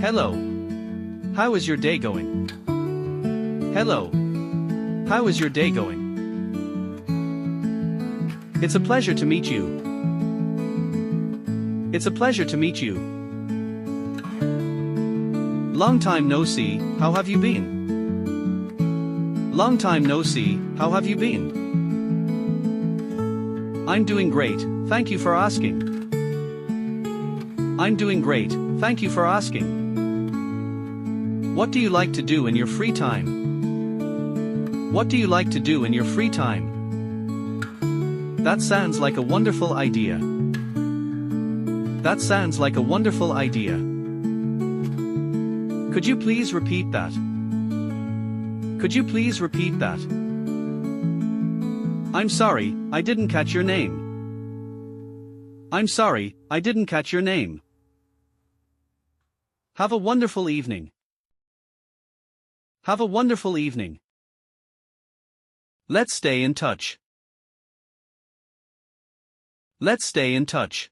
Hello. How is your day going? Hello. How is your day going? It's a pleasure to meet you. It's a pleasure to meet you. Long time no see, how have you been? Long time no see, how have you been? I'm doing great, thank you for asking. I'm doing great, thank you for asking. What do you like to do in your free time? What do you like to do in your free time? That sounds like a wonderful idea. That sounds like a wonderful idea. Could you please repeat that? Could you please repeat that? I'm sorry, I didn't catch your name. I'm sorry, I didn't catch your name. Have a wonderful evening. Have a wonderful evening. Let's stay in touch. Let's stay in touch.